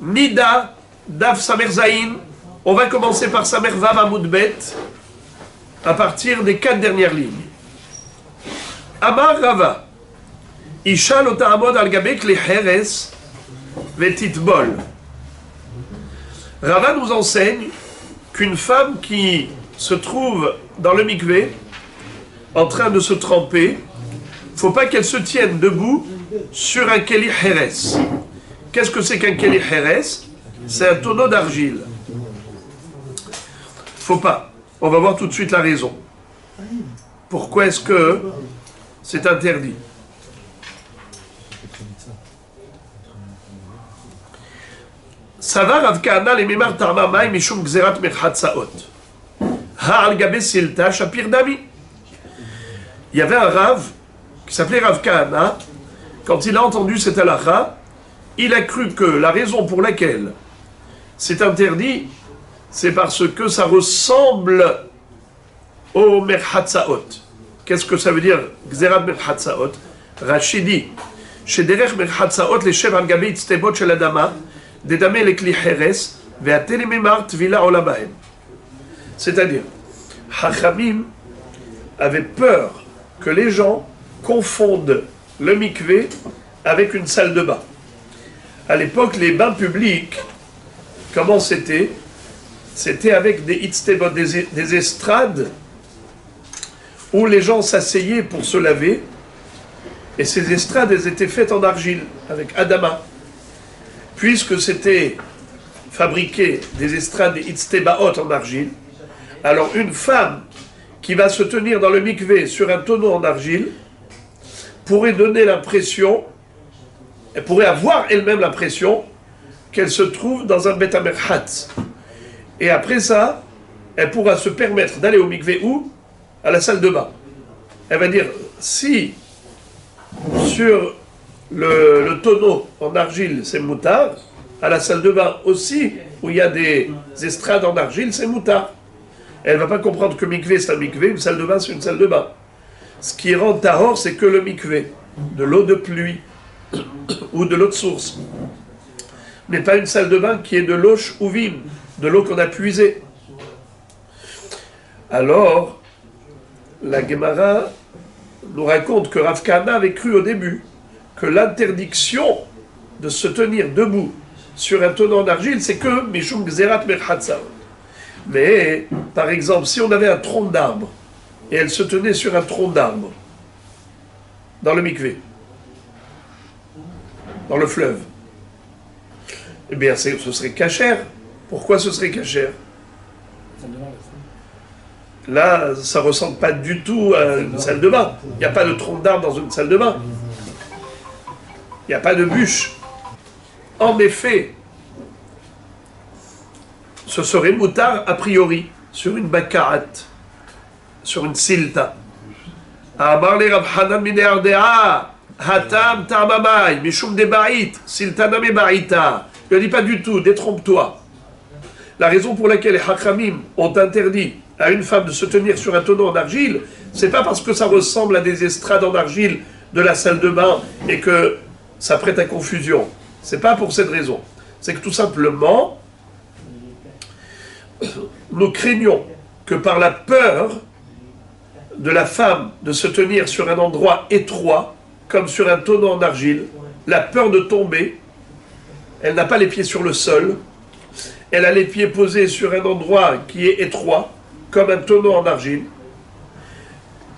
Nida, Daf Samer Zain. On va commencer par Samer Vav Amoud Bet, à partir des 4 dernières lignes. Amar Rava, Isha lo ta'amod al gabek li heres vetitbol. Rava nous enseigne qu'une femme qui se trouve dans le mikvé, en train de se tremper, il ne faut pas qu'elle se tienne debout sur un keli heres. Qu'est-ce que c'est qu'un keli heres? C'est un tonneau d'argile. Faut pas. On va voir tout de suite la raison. Pourquoi est-ce que c'est interdit? Savar Rav Kahana lemimar tarma mai mishum gzerat merchatzaot. Ha al gabe silta shapir dami. Il y avait un Rav qui s'appelait Rav Kahana. Quand il a entendu cette halakha, il a cru que la raison pour laquelle c'est interdit, c'est parce que ça ressemble au merchatzaot. Qu'est-ce que ça veut dire, gzerat merchatzaot? Rashi dit, shederech merchatzaot leshev al gabe itztebot shel adama, dedame lekli heres, ve'atel mimar tvila olabahem. C'est-à-dire, Hachamim avait peur que les gens confondent le mikvé avec une salle de bain. À l'époque, les bains publics, comment c'était? C'était avec des itztebot, des estrades, où les gens s'asseyaient pour se laver, et ces estrades, elles étaient faites en argile, avec adama. Puisque c'était fabriqué des estrades, des itztebaot en argile, alors une femme qui va se tenir dans le mikvé sur un tonneau en argile pourrait donner l'impression, elle pourrait avoir elle-même l'impression qu'elle se trouve dans un bet hamerchatz. Et après ça, elle pourra se permettre d'aller au mikvé ou à la salle de bain. Elle va dire, si sur le tonneau en argile c'est moutard, à la salle de bain aussi, où il y a des estrades en argile, c'est moutard. Elle ne va pas comprendre que mikvé c'est un mikvé, une salle de bain c'est une salle de bain. Ce qui rend tahor, c'est que le mikvé, de l'eau de pluie ou de l'eau de source, mais pas une salle de bain qui est de l'eau chouvim, de l'eau qu'on a puisée. Alors, la Gemara nous raconte que Rav Kahana avait cru au début que l'interdiction de se tenir debout sur un tonneau en argile, c'est que Mishum Gzerat Merchatzaot. Mais, par exemple, si on avait un tronc d'arbre, et elle se tenait sur un tronc d'arbre, dans le mikvé, dans le fleuve, eh bien, ce serait cachère. Pourquoi ce serait cachère? Là, ça ne ressemble pas du tout à une salle de bain. Il n'y a pas de tronc d'arbre dans une salle de bain. Il n'y a pas de bûche. En effet, ce serait moutard a priori sur une bakarat, sur une silta. Amar le Rav Hanan min Ardea, hatam tamamai, mishum de ba'it, silta name ba'ita. Il ne dit pas du tout, détrompe-toi. La raison pour laquelle les Hachamim ont interdit à une femme de se tenir sur un tonneau en argile, c'est pas parce que ça ressemble à des estrades en argile de la salle de bain et que ça prête à confusion. C'est pas pour cette raison. C'est que tout simplement, nous craignons que par la peur de la femme de se tenir sur un endroit étroit, comme sur un tonneau en argile, la peur de tomber, elle n'a pas les pieds sur le sol, elle a les pieds posés sur un endroit qui est étroit, comme un tonneau en argile,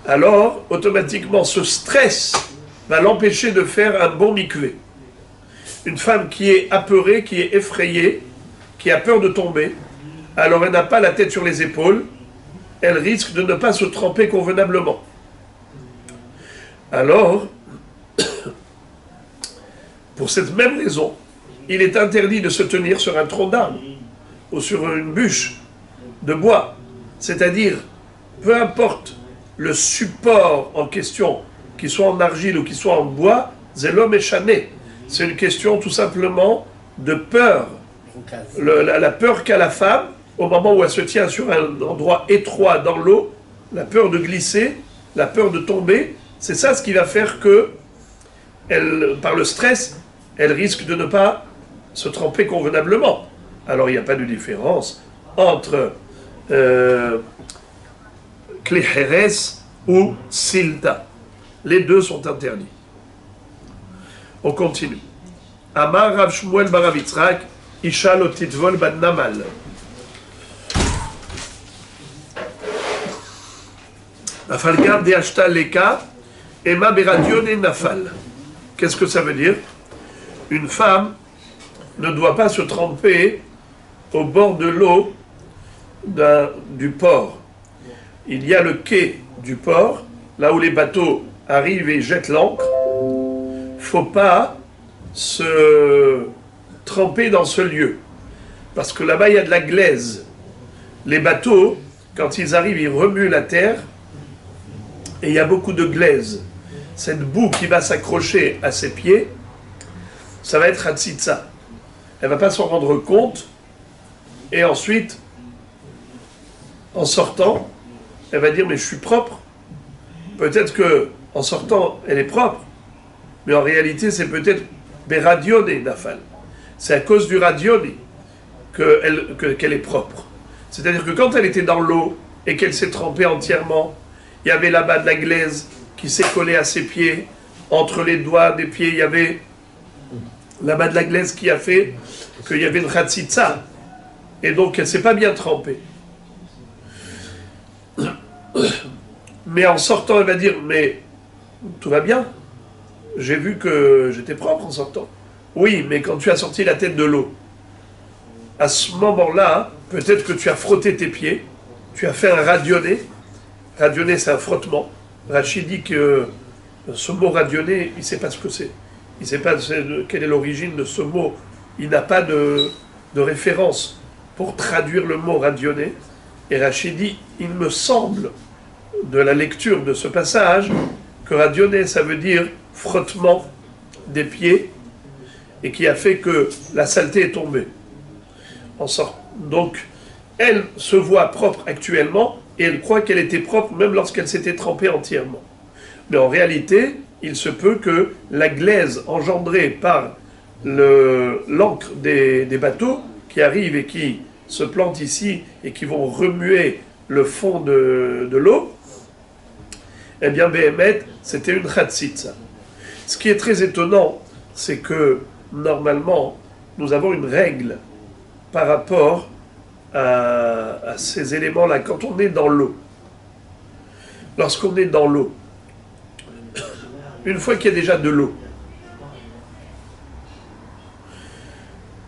alors automatiquement ce stress va l'empêcher de faire un bon mikvé. Une femme qui est apeurée, qui est effrayée, qui a peur de tomber, alors elle n'a pas la tête sur les épaules, elle risque de ne pas se tremper convenablement. Alors, pour cette même raison, il est interdit de se tenir sur un tronc d'arbre ou sur une bûche de bois. C'est-à-dire, peu importe le support en question, qu'il soit en argile ou qu'il soit en bois, zélo méchané. C'est une question tout simplement de peur. La peur qu'a la femme, au moment où elle se tient sur un endroit étroit dans l'eau, la peur de glisser, la peur de tomber, c'est ça ce qui va faire que, elle, par le stress, elle risque de ne pas se tremper convenablement. Alors il n'y a pas de différence entre Kleheres ou Silta. Les deux sont interdits. On continue. Amar Rav Shmuel bar Rav Yitzhak, Isha lo titvol bad namal. Afalgar de Ashta Leka, Emma beradione nafal. Qu'est-ce que ça veut dire? Une femme ne doit pas se tremper au bord de l'eau du port. Il y a le quai du port, là où les bateaux arrivent et jettent l'ancre. Faut pas se tremper dans ce lieu, parce que là-bas il y a de la glaise. Les bateaux, quand ils arrivent, ils remuent la terre et il y a beaucoup de glaise. Cette boue qui va s'accrocher à ses pieds, ça va être hatzitza. Elle va pas s'en rendre compte, et ensuite, en sortant, elle va dire mais je suis propre. Peut-être que en sortant, elle est propre, mais en réalité, c'est peut-être beradione nafal. C'est à cause du radione qu'elle est propre. C'est-à-dire que quand elle était dans l'eau et qu'elle s'est trempée entièrement, il y avait là-bas de la glaise qui s'est collée à ses pieds, entre les doigts des pieds, il y avait là-bas de la glaise qui a fait qu'il y avait une chatzitza, et donc elle ne s'est pas bien trempée. Mais en sortant, elle va dire, mais tout va bien, j'ai vu que j'étais propre en sortant. Oui, mais quand tu as sorti la tête de l'eau, à ce moment-là, peut-être que tu as frotté tes pieds, tu as fait un radionné. Radionné, c'est un frottement. Rachid dit que ce mot radionné, il ne sait pas ce que c'est. Il ne sait pas quelle est l'origine de ce mot. Il n'a pas de référence pour traduire le mot radionné. Et Rachid dit, il me semble, de la lecture de ce passage, que radionné, ça veut dire frottement des pieds, et qui a fait que la saleté est tombée. Donc, elle se voit propre actuellement, et elle croit qu'elle était propre même lorsqu'elle s'était trempée entièrement. Mais en réalité, il se peut que la glaise engendrée par l'encre des bateaux qui arrivent et qui se plantent ici et qui vont remuer le fond de l'eau, eh bien, Béhémet, c'était une chatzitza. Ce qui est très étonnant, c'est que normalement, nous avons une règle par rapport à ces éléments-là. Quand on est dans l'eau, lorsqu'on est dans l'eau, une fois qu'il y a déjà de l'eau,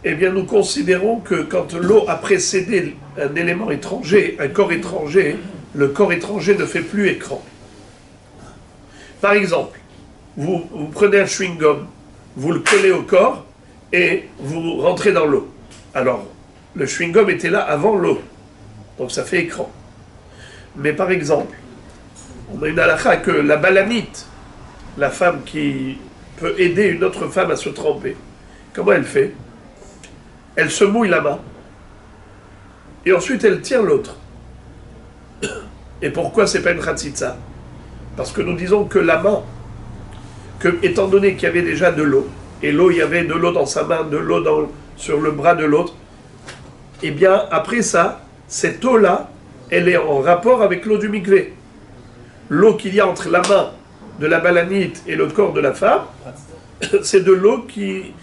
eh bien nous considérons que quand l'eau a précédé un élément étranger, un corps étranger, le corps étranger ne fait plus écran. Par exemple, vous prenez un chewing-gum, vous le collez au corps et vous rentrez dans l'eau. Alors, le chewing-gum était là avant l'eau, donc ça fait écran. Mais par exemple, on a une halakha que la balamite, la femme qui peut aider une autre femme à se tremper, comment elle fait? Elle se mouille la main, et ensuite elle tient l'autre. Et pourquoi c'est pas une chatzitza? Parce que nous disons que la main, étant donné qu'il y avait déjà de l'eau, et l'eau, il y avait de l'eau dans sa main, de l'eau sur le bras de l'autre, eh bien, après ça, cette eau-là, elle est en rapport avec l'eau du mikvé. L'eau qu'il y a entre la main de la balanite et le corps de la femme, c'est de l'eau qui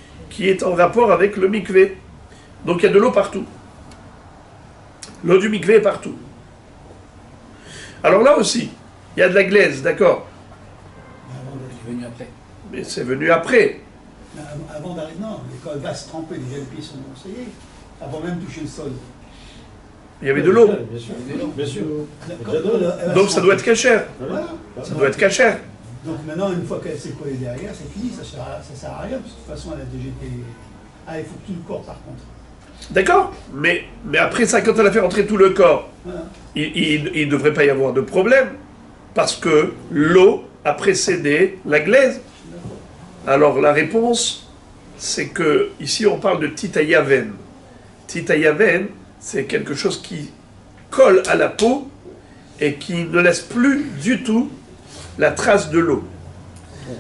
est en rapport avec le mikvé. Donc il y a de l'eau partout. L'eau du mikvé est partout. Alors là aussi, il y a de la glaise, d'accord. C'est venu après. Mais c'est venu après. Avant d'arriver, non, mais quand elle va se tremper, déjà les pieds sont conseillés, avant même toucher le sol. Il y avait de l'eau. Bien sûr, bien sûr. Donc ça doit être cachère. Voilà. Ça doit être cachère. Donc maintenant, une fois qu'elle s'est collée derrière, c'est fini, ça sert à rien, parce que de toute façon, elle a déjà été... Ah, il faut tout le corps par contre. D'accord, mais après ça, quand elle a fait rentrer tout le corps, Voilà. il ne devrait pas y avoir de problème, parce que l'eau a précédé la glaise. Alors la réponse, c'est que ici on parle de titayaven. Titayaven, c'est quelque chose qui colle à la peau et qui ne laisse plus du tout la trace de l'eau.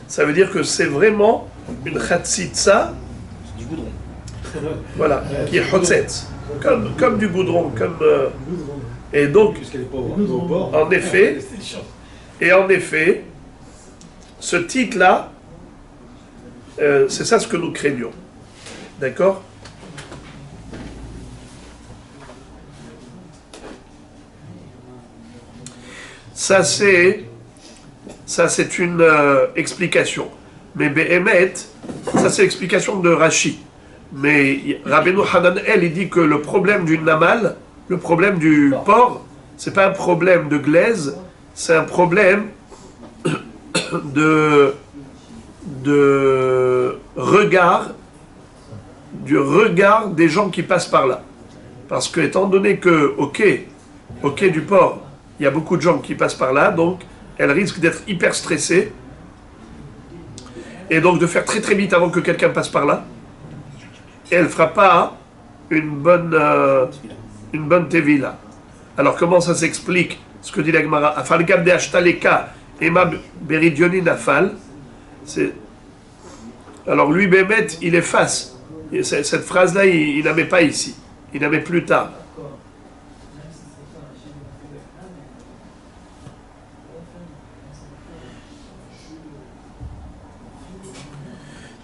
Ça veut dire que c'est vraiment une chatzitza. C'est du goudron. Voilà, qui est hotzetz, comme du goudron, et donc, en effet, ce titre-là, c'est ça ce que nous craignons. D'accord? Ça, c'est une explication. Mais Behemet, ça, c'est l'explication de Rashi. Mais Rabbeinu Hananel, il dit que le problème du namal, le problème du port, c'est pas un problème de glaise, c'est un problème de regard, du regard des gens qui passent par là. Parce que, étant donné que, au quai du port, il y a beaucoup de gens qui passent par là, donc elle risque d'être hyper stressée, et donc de faire très très vite avant que quelqu'un passe par là, et elle ne fera pas une bonne tevila. Alors comment ça s'explique, ce que dit la Gemara? Afal gabde ashtaleka ema beridionin nafal. Alors lui, Bémet, il efface. Cette phrase-là, il la met pas ici. Il la met plus tard.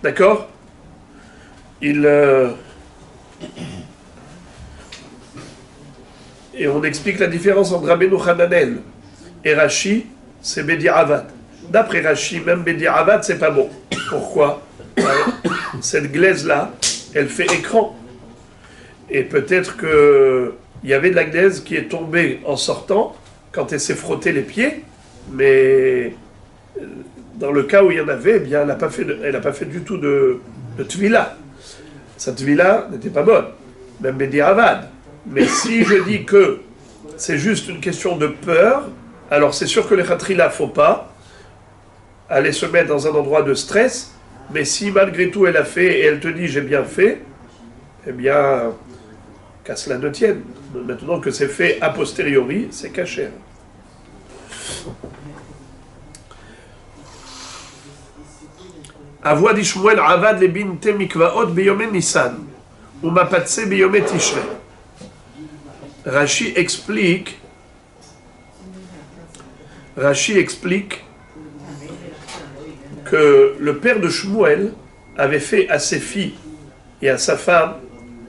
D'accord? Et on explique la différence entre Rabbeinu Hananel et Rashi, c'est Bedi Avad. D'après Rashi, même Bedi Avad, c'est pas bon. Pourquoi? Cette glaise-là, elle fait écran. Et peut-être qu'il y avait de la glaise qui est tombée en sortant, quand elle s'est frottée les pieds, mais dans le cas où il y en avait, eh bien, elle n'a pas fait du tout de tvila. Cette tvila n'était pas bonne, même Bedi Avad. Mais si je dis que c'est juste une question de peur, alors c'est sûr que les khatrila, faut pas aller se mettre dans un endroit de stress, mais si malgré tout elle a fait et elle te dit j'ai bien fait, eh bien, qu'à cela ne tienne. Maintenant que c'est fait a posteriori, c'est caché. Avoua di Shmuel avad le binte mikvaot beyome Nissan, ou mapatse beyome Tishrei. Rashi explique que le père de Shmuel avait fait à ses filles et à sa femme,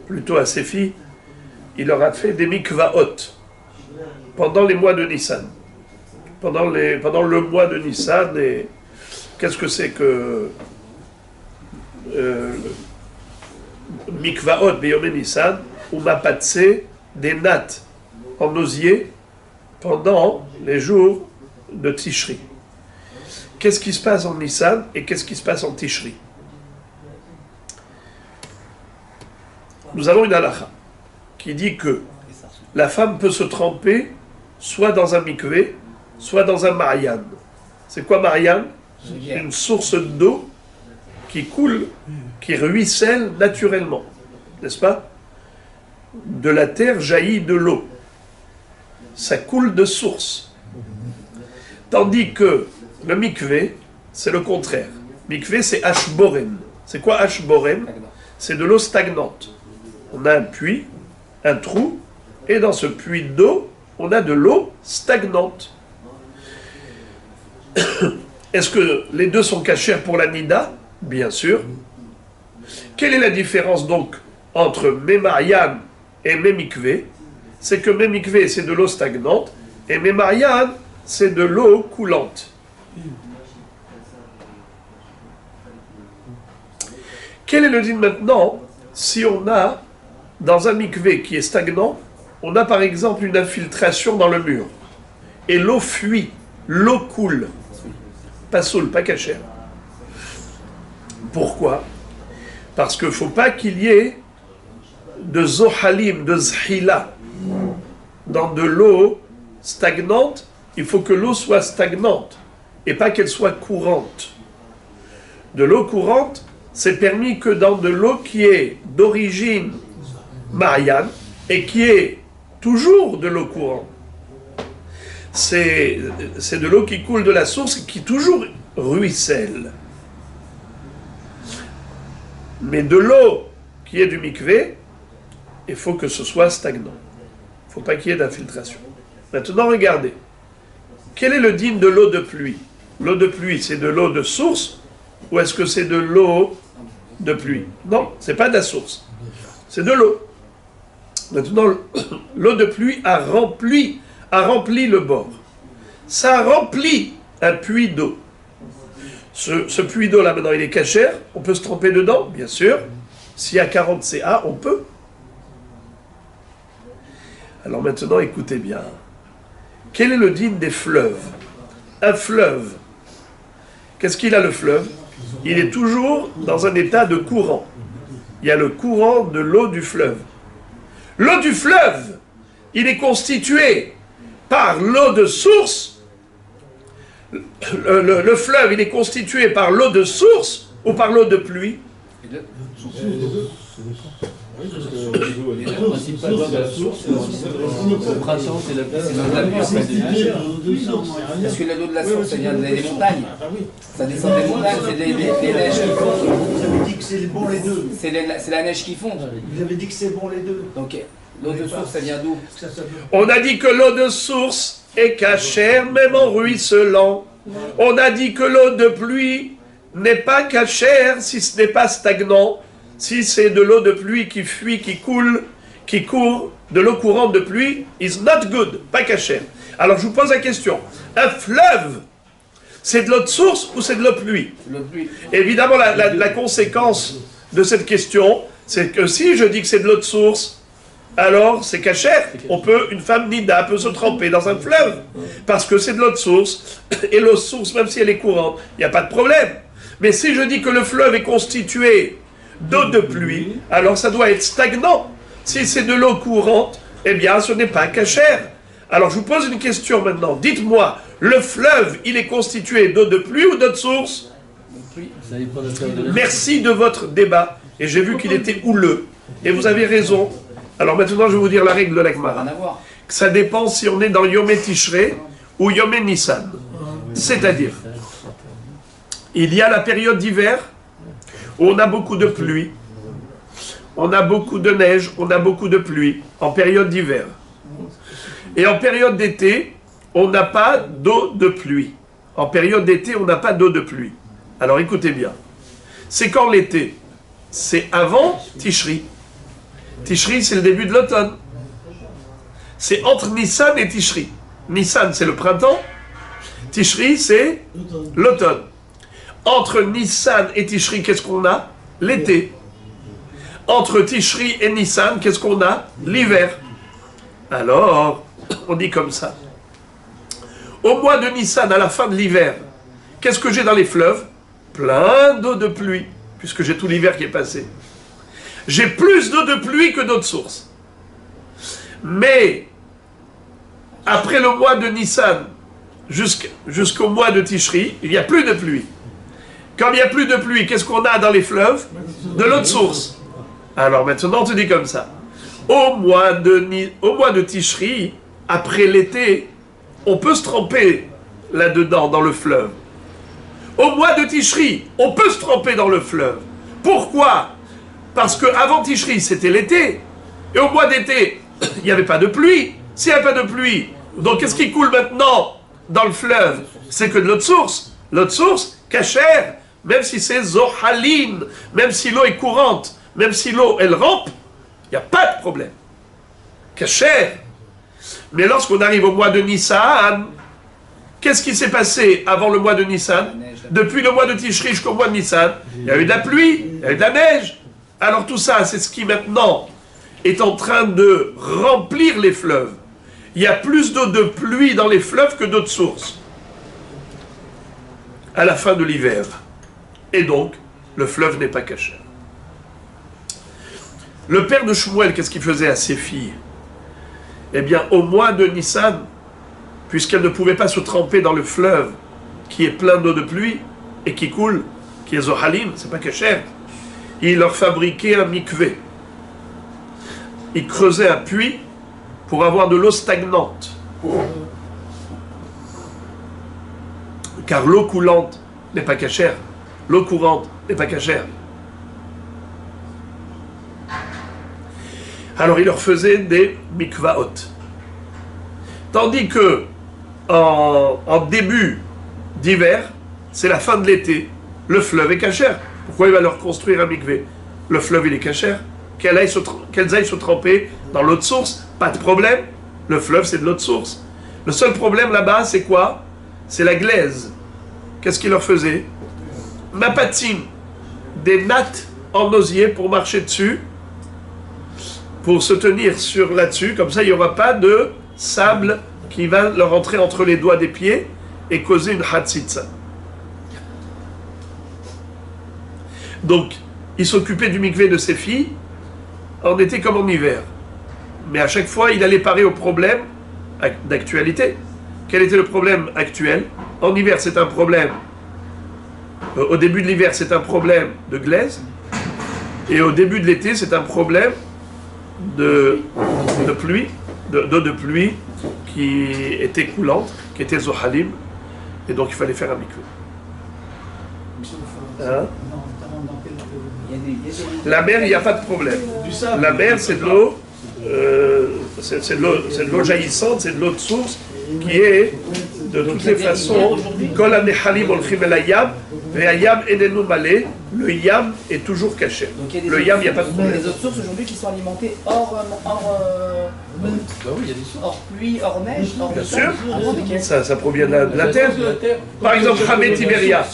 plutôt à ses filles, il leur a fait des mikvaot pendant les mois de Nissan. Pendant le mois de Nissan, et qu'est-ce que c'est que mikvaot beyome Nissan, ou mapatse des nattes en osier pendant les jours de Tishri. Qu'est-ce qui se passe en Nissan et qu'est-ce qui se passe en Tishri? Nous avons une halakha qui dit que la femme peut se tremper soit dans un mikvé, soit dans un marian. C'est quoi marian? Une source d'eau qui coule, qui ruisselle naturellement, n'est-ce pas? De la terre jaillit de l'eau. Ça coule de source. Tandis que le mikvé, c'est le contraire. Mikvé, c'est ashboren. C'est quoi ashboren? C'est de l'eau stagnante. On a un puits, un trou, et dans ce puits d'eau, on a de l'eau stagnante. Est-ce que les deux sont cachers pour la nida? Bien sûr. Quelle est la différence donc entre Memarian et Memikvé? C'est que Memikvé, c'est de l'eau stagnante, et Memarian, c'est de l'eau coulante. Quel est le din maintenant si on a, dans un mikvé qui est stagnant, on a par exemple une infiltration dans le mur, et l'eau fuit, l'eau coule, pas soul, pas cachère. Pourquoi? Parce qu'il ne faut pas qu'il y ait de zohalim, de zhila, dans de l'eau stagnante. Il faut que l'eau soit stagnante et pas qu'elle soit courante. De l'eau courante, c'est permis que dans de l'eau qui est d'origine mariane et qui est toujours de l'eau courante. C'est de l'eau qui coule de la source et qui toujours ruisselle. Mais de l'eau qu'il y ait du mikvé, il faut que ce soit stagnant. Il ne faut pas qu'il y ait d'infiltration. Maintenant, regardez. Quel est le digne de l'eau de pluie? L'eau de pluie, c'est de l'eau de source ou est-ce que c'est de l'eau de pluie? Non, c'est pas de la source. C'est de l'eau. Maintenant, l'eau de pluie a rempli le bord. Ça a rempli un puits d'eau. Ce puits d'eau-là, maintenant, il est cachère. On peut se tremper dedans, bien sûr. S'il y a 40 CA, on peut. Alors maintenant, écoutez bien. Quel est le digne des fleuves? Un fleuve. Qu'est-ce qu'il a, le fleuve? Il est toujours dans un état de courant. Il y a le courant de l'eau du fleuve. L'eau du fleuve, il est constitué par l'eau de source. Le fleuve, il est constitué par l'eau de source ou par l'eau de pluie? Au printemps, c'est l'eau de la pluie. Parce que l'eau de la source, ça vient des montagnes. Ça descend des montagnes, c'est les neiges qui fondent. Vous avez dit que c'est bon les deux. C'est la neige qui fond. Vous avez dit que c'est bon les deux. Donc, l'eau de source, ça vient d'où? On a dit que l'eau de source est cachère, même en ruisselant. On a dit que l'eau de pluie n'est pas cachère si ce n'est pas stagnant. Si c'est de l'eau de pluie qui fuit, qui coule, qui court, de l'eau courante de pluie, is not good, pas cachère. Alors je vous pose la question, un fleuve, c'est de l'eau de source ou c'est de l'eau de pluie? Évidemment, la conséquence de cette question, c'est que si je dis que c'est de l'eau de source, alors c'est cachère. Une femme nida peut se tremper dans un fleuve, parce que c'est de l'eau de source, et l'eau de source, même si elle est courante, il n'y a pas de problème. Mais si je dis que le fleuve est constitué d'eau de pluie, alors ça doit être stagnant. Si c'est de l'eau courante, eh bien ce n'est pas cachère. Alors je vous pose une question maintenant. Dites-moi, le fleuve, il est constitué d'eau de pluie ou d'eau de source? Merci de votre débat. Et j'ai vu qu'il était houleux. Et vous avez raison. Alors maintenant je vais vous dire la règle de l'Agmara. Ça dépend si on est dans Yom Tishrei ou Yom Nissan. C'est-à-dire, il y a la période d'hiver, on a beaucoup de pluie, on a beaucoup de neige, on a beaucoup de pluie en période d'hiver. Et en période d'été, on n'a pas d'eau de pluie. En période d'été, on n'a pas d'eau de pluie. Alors écoutez bien. C'est quand l'été? C'est avant Tishri. Tishri, c'est le début de l'automne. C'est entre Nissan et Tishri. Nissan, c'est le printemps. Tishri, c'est l'automne. Entre Nissan et Tishri, qu'est-ce qu'on a? L'été. Entre Tishri et Nissan, qu'est-ce qu'on a? L'hiver. Alors, on dit comme ça. Au mois de Nissan, à la fin de l'hiver, qu'est-ce que j'ai dans les fleuves? Plein d'eau de pluie, puisque j'ai tout l'hiver qui est passé. J'ai plus d'eau de pluie que d'eau de source. Mais, après le mois de Nissan, jusqu'au mois de Tishri, il n'y a plus de pluie. Quand il n'y a plus de pluie, qu'est-ce qu'on a dans les fleuves? De l'eau de source. Alors maintenant, on te dit comme ça. Au mois de Tishri, après l'été, on peut se tremper là-dedans, dans le fleuve. Au mois de Tishri, on peut se tremper dans le fleuve. Pourquoi? Parce qu'avant Tishri, c'était l'été. Et au mois d'été, il n'y avait pas de pluie. S'il n'y a pas de pluie, donc qu'est-ce qui coule maintenant dans le fleuve? C'est que de l'eau de source. L'eau de source, cachère, même si c'est zohaline, même si l'eau est courante, même si l'eau, elle rampe, il n'y a pas de problème. Cachère. Mais lorsqu'on arrive au mois de Nissan, qu'est-ce qui s'est passé avant le mois de Nissan? Depuis le mois de Tishri jusqu'au mois de Nissan, il y a eu de la pluie, il y a eu de la neige. Alors tout ça, c'est ce qui maintenant est en train de remplir les fleuves. Il y a plus d'eau de pluie dans les fleuves que d'eau de source. À la fin de l'hiver. Et donc, le fleuve n'est pas caché. Le père de Shmuel, qu'est-ce qu'il faisait à ses filles? Eh bien, au mois de Nissan, puisqu'elles ne pouvaient pas se tremper dans le fleuve qui est plein d'eau de pluie et qui coule, qui est Zohalim, c'est pas caché, il leur fabriquait un mikvé. Il creusait un puits pour avoir de l'eau stagnante. Car l'eau coulante n'est pas cachère. L'eau courante n'est pas cachère. Alors il leur faisait des mikvaot. Tandis que en début d'hiver, c'est la fin de l'été, le fleuve est cachère. Pourquoi il va leur construire un mikvé? Le fleuve il est cachère. Qu'elles aillent se tremper dans l'eau de source, pas de problème. Le fleuve c'est de l'eau de source. Le seul problème là-bas c'est quoi? C'est la glaise. Qu'est-ce qu'il leur faisait? Mapatim, des nattes en osier pour marcher dessus, pour se tenir sur là-dessus, comme ça il n'y aura pas de sable qui va leur entrer entre les doigts des pieds et causer une hatzitza. Donc, il s'occupait du mikvé de ses filles en été comme en hiver. Mais à chaque fois, il allait parer au problème d'actualité. Quel était le problème actuel? En hiver, c'est un problème. Au début de l'hiver, c'est un problème de glaise. Et au début de l'été, c'est un problème de pluie, d'eau de pluie qui était coulante, qui était zohalim. Et donc, il fallait faire un mikvé. Hein? La mer, il n'y a pas de problème. La mer, c'est de l'eau, c'est de l'eau jaillissante, c'est de l'eau de source qui est de toutes les façons. Kol hanechalim olchim el hayam, ve'hayam enenu malé. Le yam est toujours caché. Le yam, il n'y a pas de problème. Il y a des autres sources aujourd'hui qui sont alimentées hors pluie, hors neige, hors bien sûr, ça provient de la terre. Par exemple, Hamé Tiberia,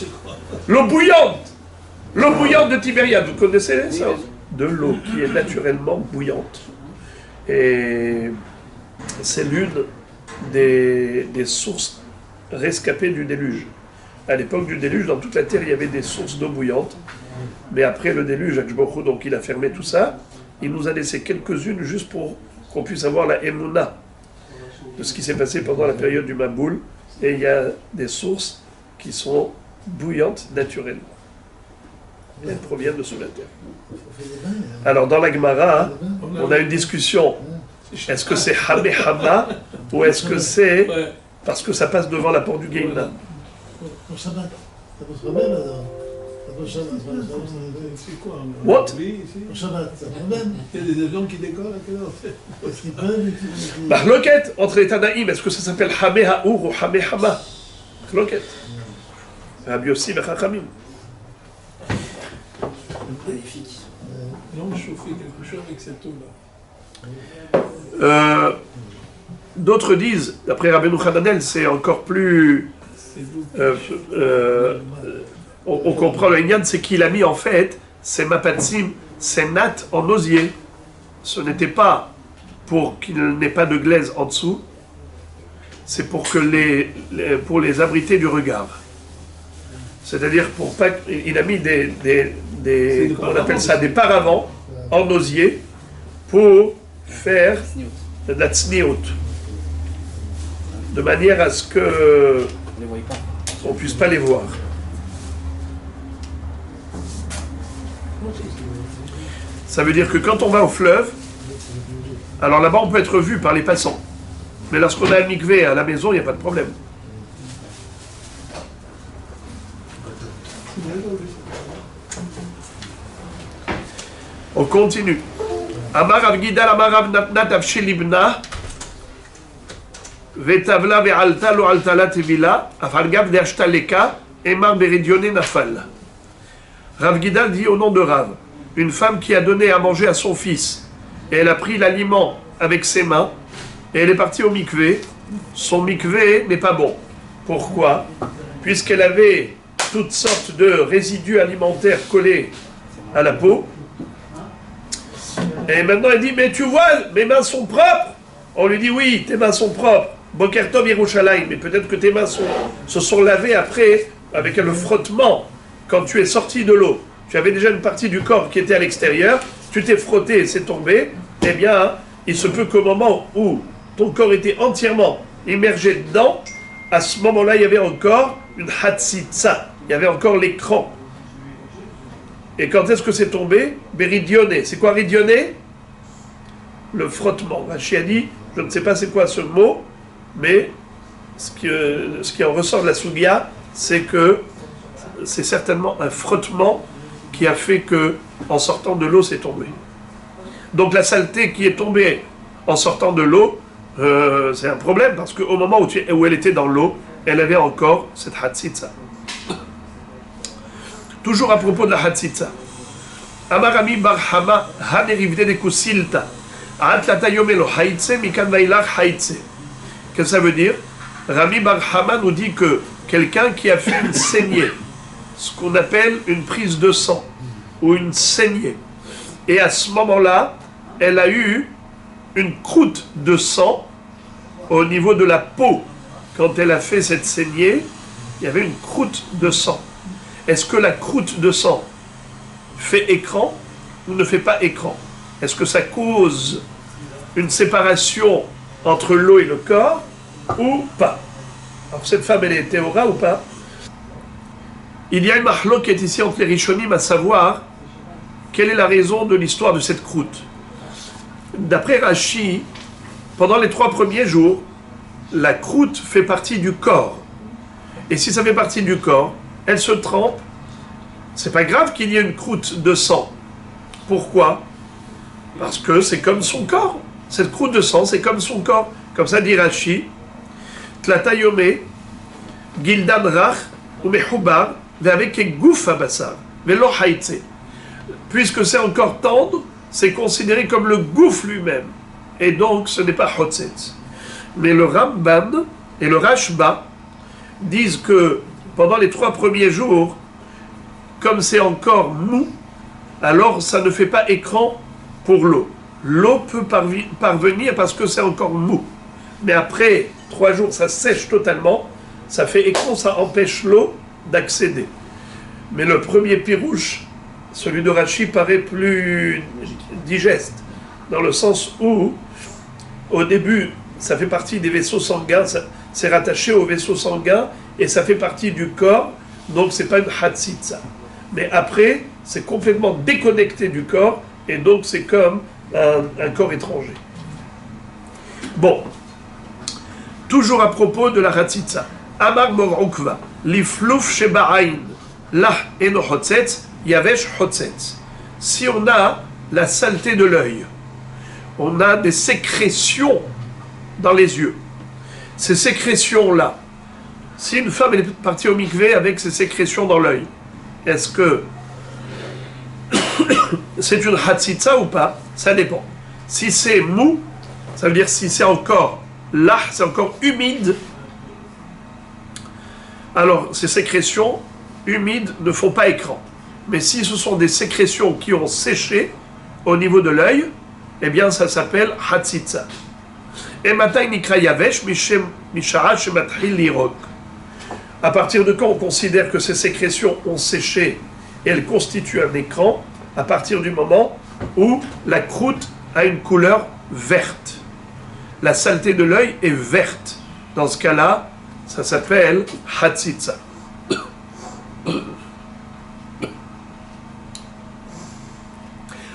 l'eau bouillante. L'eau bouillante de Tibériade, vous connaissez ça? De l'eau qui est naturellement bouillante. Et c'est l'une des sources rescapées du déluge. À l'époque du déluge, dans toute la terre, il y avait des sources d'eau bouillante. Mais après le déluge, Akshbokhu, donc il a fermé tout ça. Il nous a laissé quelques-unes juste pour qu'on puisse avoir la émouna de ce qui s'est passé pendant la période du Maboul. Et il y a des sources qui sont bouillantes naturellement. Elles proviennent de sous la terre. Alors dans la Gemara, on a une discussion. Est-ce que c'est Hamé Hama ou est-ce que c'est parce que ça passe devant la porte du Gehinna? What? Il y a des avions qui décollent à quelle heure? Mahloket entre les Tanaïm, est-ce que ça s'appelle Hamé Haour ou Hamé Hama? Mahloket. Rabbi Yossi Bechachamim. magnifique. Non, chauffer quelque chose avec cette eau-là. D'autres disent, d'après Rabbeinu Hananel, c'est encore plus... on comprend le Inyan, c'est qu'il a mis en fait ses mapatsim, ses nattes en osier. Ce n'était pas pour qu'il n'ait pas de glaise en dessous, c'est pour que pour les abriter du regard. C'est-à-dire pour pas il a mis comment on appelle ça, des paravents en osier pour faire de la tsniout, de manière à ce que on puisse pas les voir. Ça veut dire que quand on va au fleuve, alors là-bas on peut être vu par les passants, mais lorsqu'on a un mikvé à la maison, il n'y a pas de problème. On continue. Amar Rav Gidal, Amar Rav Natnat Avshel Ibna, Vetavla ve'alta lo altala tevila, Afalgav de'ashtaleka, Emar beridioné nafal. Rav Gidal dit au nom de Rav, une femme qui a donné à manger à son fils, et elle a pris l'aliment avec ses mains, et elle est partie au mikvé, son mikvé n'est pas bon. Pourquoi? Puisqu'elle avait toutes sortes de résidus alimentaires collés à la peau. Et maintenant elle dit, mais tu vois, mes mains sont propres. On lui dit, oui, tes mains sont propres. Boker Tov Yerushalayim, mais peut-être que tes mains se sont lavées après, avec le frottement, quand tu es sorti de l'eau. Tu avais déjà une partie du corps qui était à l'extérieur, tu t'es frotté et c'est tombé. Eh bien, il se peut qu'au moment où ton corps était entièrement immergé dedans, à ce moment-là, il y avait encore une hatzitza, il y avait encore l'écran. Et quand est-ce que c'est tombé? Béridionné. C'est quoi ridionné? Le frottement. Rashi a dit, je ne sais pas c'est quoi ce mot, mais ce qui en ressort de la Sugia, c'est que c'est certainement un frottement qui a fait que, en sortant de l'eau, c'est tombé. Donc la saleté qui est tombée en sortant de l'eau, c'est un problème, parce qu'au moment où elle était dans l'eau, elle avait encore cette hatzitza. Toujours à propos de la hatzitza. Amarami barhama hanerivde de kusilta. Atlata yomelo haitse mikan vailach haitse. Qu'est-ce que ça veut dire? Rami Barhama nous dit que quelqu'un qui a fait une saignée, ce qu'on appelle une prise de sang, ou une saignée, et à ce moment-là, elle a eu une croûte de sang au niveau de la peau. Quand elle a fait cette saignée, il y avait une croûte de sang. Est-ce que la croûte de sang fait écran ou ne fait pas écran? Est-ce que ça cause une séparation entre l'eau et le corps ou pas? Alors cette femme, elle est théora ou pas? Il y a une mahlouk qui est ici entre les Rishonim, à savoir quelle est la raison de l'histoire de cette croûte. D'après Rashi, pendant les 3 premiers jours, la croûte fait partie du corps. Et si ça fait partie du corps, elle se trempe. C'est pas grave qu'il y ait une croûte de sang. Pourquoi? Parce que c'est comme son corps. Cette croûte de sang, c'est comme son corps. Comme ça dit Rashi, Tlatayome, Gildan Rach, ou Mehubar, avec Gouf Abassar, Velo Haïtse. Puisque c'est encore tendre, c'est considéré comme le gouffre lui-même. Et donc, ce n'est pas Hotzetz. Mais le Ramban et le Rashba disent que pendant les 3 premiers jours, comme c'est encore mou, alors ça ne fait pas écran pour l'eau. L'eau peut parvenir parce que c'est encore mou. Mais après 3 jours, ça sèche totalement, ça fait écran, ça empêche l'eau d'accéder. Mais le premier pirouche, celui de Rashi, paraît plus digeste, dans le sens où, au début, ça fait partie des vaisseaux sanguins, c'est rattaché aux vaisseaux sanguins, et ça fait partie du corps, donc c'est pas une hatzitza. Mais après, c'est complètement déconnecté du corps, et donc c'est comme un corps étranger. Bon, toujours à propos de la hatzitza. Amar morokva, liflouf sheba'ain, lah eno hotzetz, yavesh hotzetz. Si on a la saleté de l'œil, on a des sécrétions dans les yeux. Ces sécrétions-là, si une femme est partie au mikvé avec ces sécrétions dans l'œil, est-ce que c'est une hatzitza ou pas? Ça dépend. Si c'est mou, ça veut dire si c'est encore là, c'est encore humide, alors ces sécrétions humides ne font pas écran. Mais si ce sont des sécrétions qui ont séché au niveau de l'œil, eh bien ça s'appelle hatzitza. Et matai nikra yavesh mishara shematril lirok. À partir de quand on considère que ces sécrétions ont séché et elles constituent un écran? À partir du moment où la croûte a une couleur verte. La saleté de l'œil est verte. Dans ce cas-là, ça s'appelle hatzitza.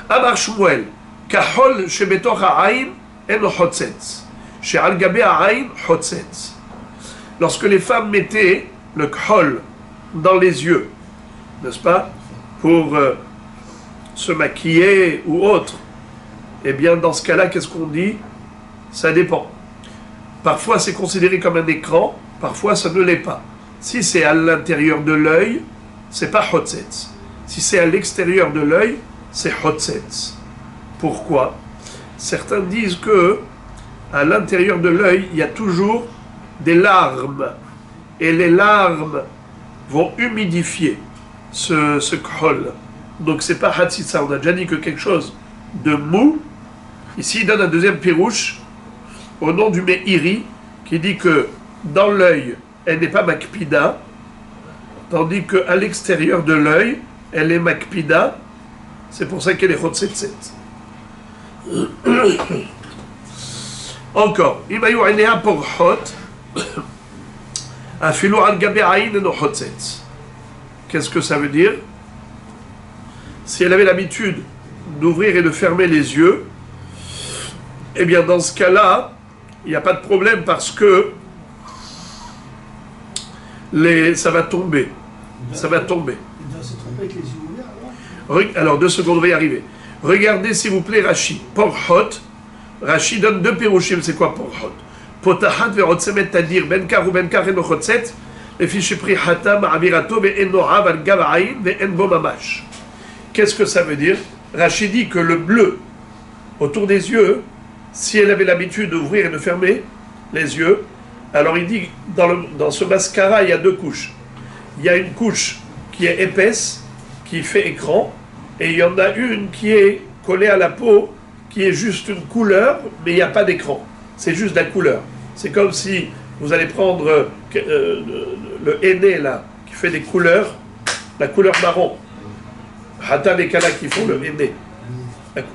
Amar Shmuel, kahol shebetoch ha'ayn eno hotzetz, she'al gabe ha'ayn hotzetz. Lorsque les femmes mettaient le khol dans les yeux, n'est-ce pas, pour se maquiller ou autre, eh bien dans ce cas-là, qu'est-ce qu'on dit? Ça dépend. Parfois c'est considéré comme un écran, parfois ça ne l'est pas. Si c'est à l'intérieur de l'œil, c'est pas hotzetz. Si c'est à l'extérieur de l'œil, c'est hotzetz. Pourquoi? Certains disent que à l'intérieur de l'œil, il y a toujours des larmes. Et les larmes vont humidifier ce khol. Donc c'est pas hatzitza. On a déjà dit que quelque chose de mou. Ici, il donne un deuxième pirouche au nom du Meiri qui dit que dans l'œil, elle n'est pas makpida, tandis qu'à l'extérieur de l'œil, elle est makpida. C'est pour ça qu'elle est hotzetzet. Encore, imayu ainea pour hot, afilo al gabe aïn no hotzetz. Qu'est-ce que ça veut dire? Si elle avait l'habitude d'ouvrir et de fermer les yeux, eh bien dans ce cas-là, il n'y a pas de problème parce que ça va tomber. Ça va tomber. Il doit se tromper avec les yeux ouverts alors? Alors 2 secondes, on va y arriver. Regardez s'il vous plaît Rashi. Porhot. Rashi donne deux pirouchim. C'est quoi porhot? Potahat verotsemet tadir ben kar ou ben kar en ochotset. Lefi shepri hata ma'avirato ve'en no'av al gav ha'in ve'en bo mamash. Qu'est-ce que ça veut dire? Rashi dit que le bleu autour des yeux, si elle avait l'habitude d'ouvrir et de fermer les yeux, alors il dit dans ce mascara il y a deux couches. Il y a une couche qui est épaisse, qui fait écran, et il y en a une qui est collée à la peau, qui est juste une couleur, mais il n'y a pas d'écran. C'est juste de la couleur. C'est comme si vous allez prendre le henné là, qui fait des couleurs, la couleur marron. Hata les Kala qui font le henné.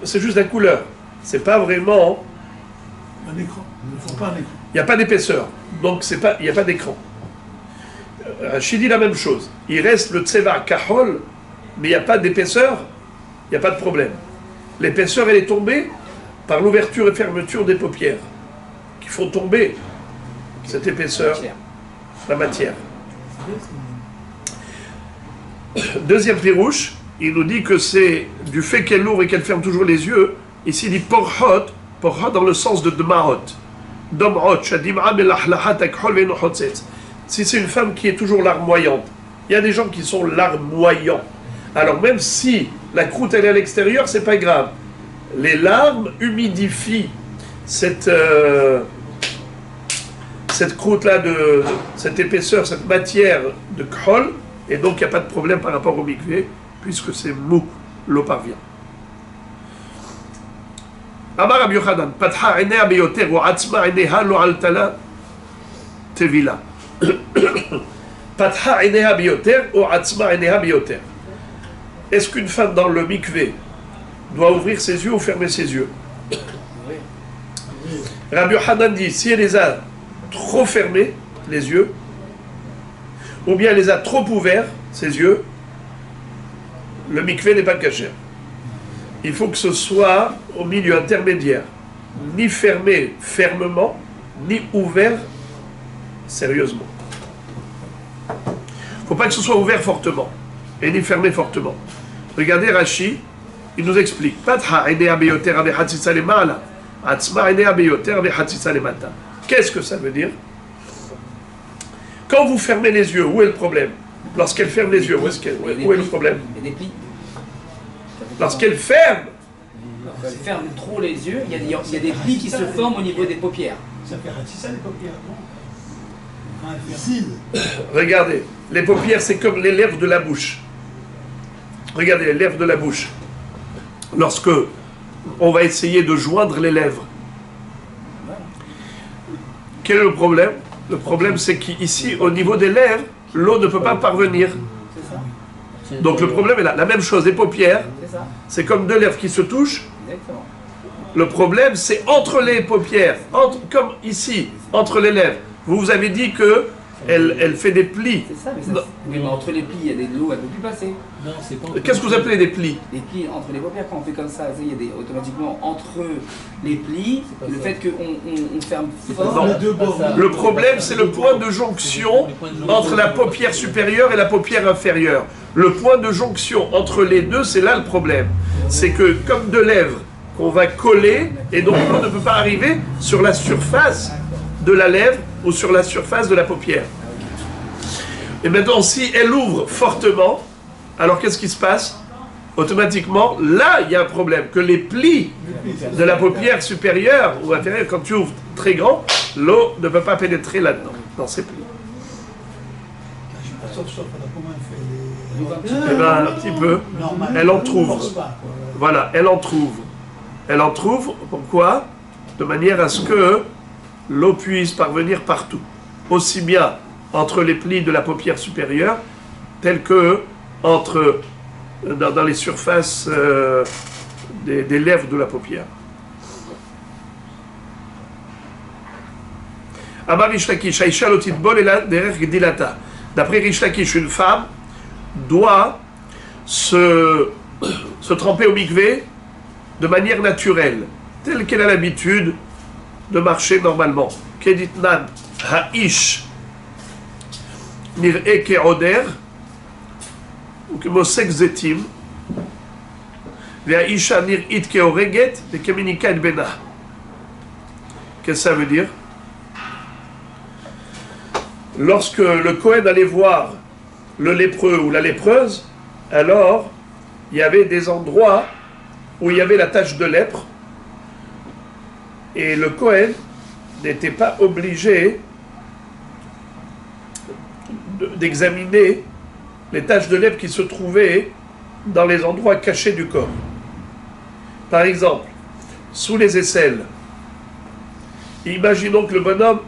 C'est juste la couleur. C'est pas vraiment un écran. Il ne faut pas un écran. Il n'y a pas d'épaisseur. Donc il n'y a pas d'écran. Rachid dit la même chose. Il reste le tseva kahol, mais il n'y a pas d'épaisseur, il n'y a pas de problème. L'épaisseur, elle est tombée par l'ouverture et fermeture des paupières, qui font tomber cette épaisseur, la matière. Deuxième pirouche, il nous dit que c'est du fait qu'elle ouvre et qu'elle ferme toujours les yeux. Ici, il dit porhot dans le sens de dmahot. Domhot, shadim'a belahlahat akhol ve'nochotzetz. Si c'est une femme qui est toujours larmoyante, il y a des gens qui sont larmoyants. Alors même si la croûte elle est à l'extérieur, c'est pas grave. Les larmes humidifient cette croûte-là, cette épaisseur, cette matière de khol, et donc il n'y a pas de problème par rapport au mikvé, puisque c'est mou, l'eau parvient. Amar Rabbi Yochanan, patha enea beyoter ou atzma eneha lo altala tevila. Patha eneha beyoter ou atzma eneha beyoter. Est-ce qu'une femme dans le mikvé doit ouvrir ses yeux ou fermer ses yeux? Rabbi Yochanan dit, si elle les a trop fermés, les yeux, ou bien elle les a trop ouverts, ses yeux, le mikvé n'est pas caché. Il faut que ce soit au milieu intermédiaire, ni fermé fermement, ni ouvert sérieusement. Il ne faut pas que ce soit ouvert fortement, et ni fermé fortement. Regardez Rashi, il nous explique. Qu'est-ce que ça veut dire? Quand vous fermez les yeux, où est le problème? Lorsqu'elle ferme les yeux, où est le problème? Il y a des plis. Lorsqu'elle ferme, Quand elle ferme trop les yeux, il y a des plis qui se forment au niveau des paupières. Ça fait ratissa les paupières, non? Facile. regardez, les paupières c'est comme les lèvres de la bouche. Regardez les lèvres de la bouche. Lorsque on va essayer de joindre les lèvres, quel est le problème? Le problème c'est qu'ici, au niveau des lèvres, l'eau ne peut pas parvenir. C'est ça. Donc le problème est là. La même chose, les paupières, C'est ça. c'est comme deux lèvres qui se touchent. Exactement. Le problème c'est entre les paupières, comme ici, entre les lèvres. Vous avez dit que elle fait des plis. C'est ça, mais, oui, mais entre les plis, il y a de l'eau, elle ne peut plus passer. Non, c'est pas. Qu'est-ce que vous appelez des plis? Les plis entre les paupières, quand on fait comme ça, il y a automatiquement entre les plis, le fait qu'on ferme fort. Non. Les deux bords. Le problème, c'est le point de jonction entre la paupière supérieure et la paupière inférieure. Le point de jonction entre les deux, c'est là le problème. C'est que comme deux lèvres qu'on va coller, et donc l'eau ne peut pas arriver sur la surface de la lèvre ou sur la surface de la paupière. Et maintenant, si elle ouvre fortement, alors qu'est-ce qui se passe? Automatiquement, là, il y a un problème, que les plis de la paupière supérieure ou inférieure, quand tu ouvres très grand, l'eau ne peut pas pénétrer là-dedans, dans ces plis. Je suis pas sûr que ça fera comment elle fait Eh bien, un petit peu. Elle entrouvre. Voilà, elle entrouvre. Elle entrouvre, pourquoi? De manière à ce que l'eau puisse parvenir partout. Aussi bien entre les plis de la paupière supérieure, tels que dans les surfaces des lèvres de la paupière. Amar Rish Lakish, Aïcha lo titbol ela derech gdilata. D'après Rish Lakish, une femme doit se tremper au mikvé de manière naturelle, telle qu'elle a l'habitude de marcher normalement. Keditnan ha'ish nir'e ke'oder ou kemosek zetim והאישה נראית כהורגת וכמניקה את בנה. Qu'est-ce que ça veut dire? Lorsque le Kohen allait voir le lépreux ou la lépreuse, alors il y avait des endroits où il y avait la tache de lèpre et le Kohen n'était pas obligé d'examiner les taches de lèpre qui se trouvaient dans les endroits cachés du corps. Par exemple, sous les aisselles. Imaginons que le bonhomme,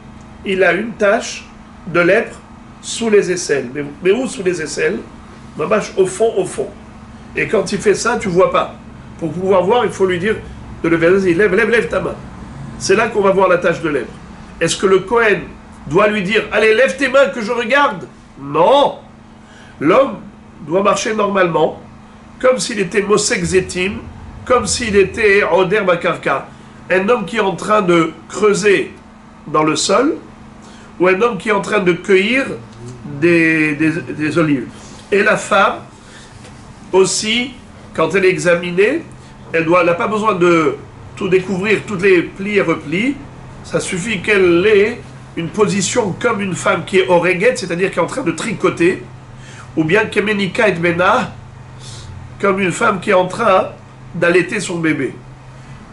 il a une tache de lèpre sous les aisselles. Mais où sous les aisselles? Mamache au fond, au fond. Et quand il fait ça, tu ne vois pas. Pour pouvoir voir, il faut lui dire de lever. Vas-y, lève ta main. C'est là qu'on va voir la tache de lèpre. Est-ce que le Kohen doit lui dire, allez, lève tes mains que je regarde? Non. L'homme doit marcher normalement, comme s'il était Mosek Zetim, comme s'il était Oder Bakarka. Un homme qui est en train de creuser dans le sol, ou un homme qui est en train de cueillir des olives. Et la femme, aussi, quand elle est examinée, elle n'a pas besoin de tout découvrir, tous les plis et replis. Ça suffit qu'elle ait une position comme une femme qui est oreguette, c'est-à-dire qui est en train de tricoter, ou bien kemenika et bena, comme une femme qui est en train d'allaiter son bébé.